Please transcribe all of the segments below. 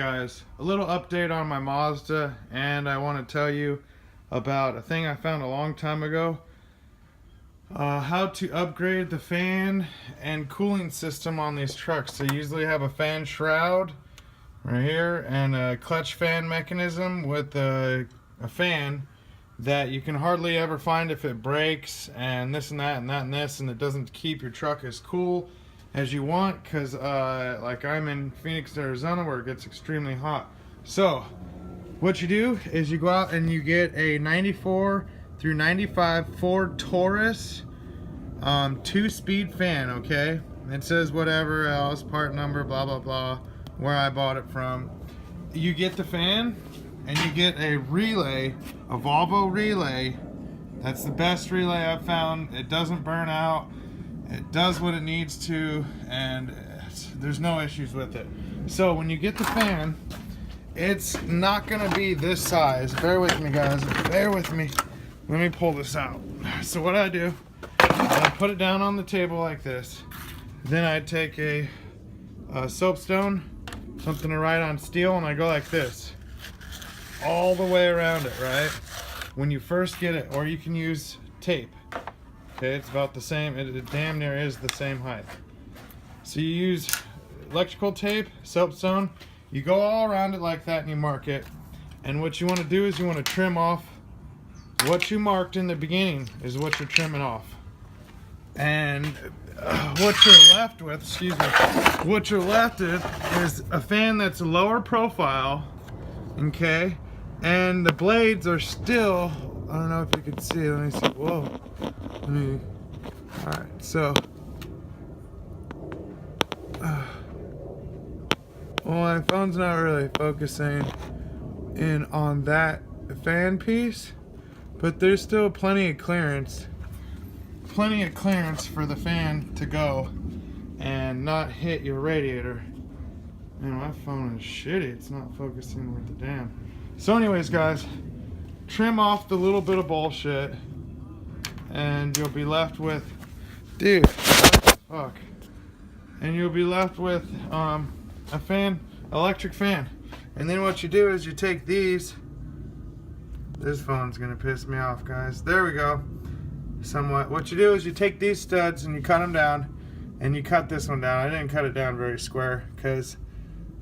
Guys, a little update on my Mazda, and I want to tell you about a thing I found a long time ago. How to upgrade the fan and cooling system on these trucks. They usually have a fan shroud right here and a clutch fan mechanism with a fan that you can hardly ever find if it breaks, and this and that and that and this, and it doesn't keep your truck as cool as you want, because like I'm in Phoenix, Arizona, where it gets extremely hot. So what you do is you go out and you get a 94 through 95 Ford Taurus 2-speed fan. Okay, it says whatever else, part number, blah blah blah, where I bought it from. You get the fan and you get a relay, a Volvo relay. That's the best relay I've found. It doesn't burn out. It does what it needs to, and there's no issues with it. So when you get the fan, it's not gonna be this size. Bear with me, guys. Bear with me. Let me pull this out. So what I do, I put it down on the table like this. Then I take a soapstone, something to write on steel, and I go like this all the way around it, right? When you first get it, or you can use tape. Okay, it's about the same, it damn near is the same height. So you use electrical tape, soapstone, you go all around it like that and you mark it. And what you want to do is you want to trim off what you marked in the beginning is what you're trimming off. And what you're left with, what you're left with is a fan that's a lower profile, okay? And the blades are still, I don't know if you can see it, let me see, whoa. Alright, so well, my phone's not really focusing in on that fan piece, but there's still plenty of clearance for the fan to go and not hit your radiator. Man, my phone is shitty, it's not focusing with the damn. So anyways, guys, trim off the little bit of bullshit and you'll be left with, dude, what the fuck? And you'll be left with a fan, electric fan. And then what you do is you take these. This phone's gonna piss me off, guys. There we go. Somewhat. What you do is you take these studs and you cut them down, and you cut this one down. I didn't cut it down very square because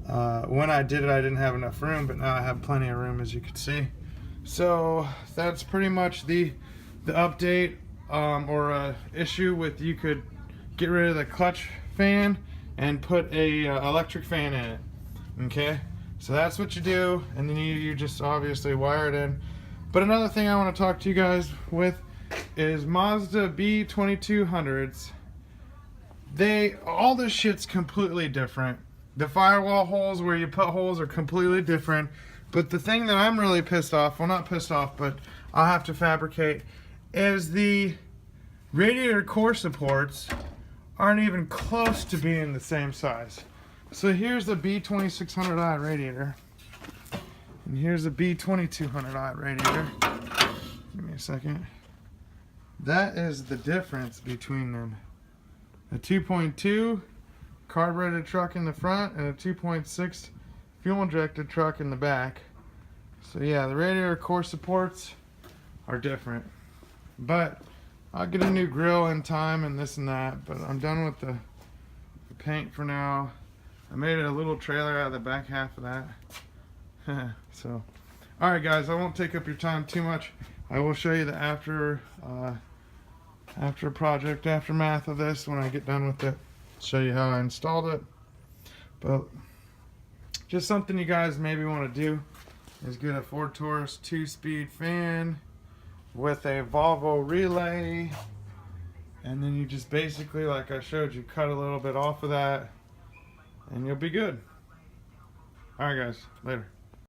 when I did it, I didn't have enough room, but now I have plenty of room, as you can see. So that's pretty much the update or issue with, you could get rid of the clutch fan and put a electric fan in it. Okay, so that's what you do, and then you just obviously wire it in. But another thing I want to talk to you guys with is Mazda B 2200s. All this shit's completely different. The firewall holes where you put holes are completely different. But the thing that I'm really pissed off, well, not pissed off, but I'll have to fabricate, is the radiator core supports aren't even close to being the same size. So here's the B2600i radiator, and here's the B2200i radiator. Give me a second. That is the difference between them. A 2.2 carbureted truck in the front and a 2.6 fuel injected truck in the back. So yeah, the radiator core supports are different. But I'll get a new grill in time and this and that, but I'm done with the paint for now. I made a little trailer out of the back half of that. So, alright guys, I won't take up your time too much. I will show you the after project aftermath of this when I get done with it. Show you how I installed it. But just something you guys maybe want to do is get a Ford Taurus 2-speed fan with a Volvo relay, and then you just basically, like I showed you, cut a little bit off of that and you'll be good. Alright guys, later.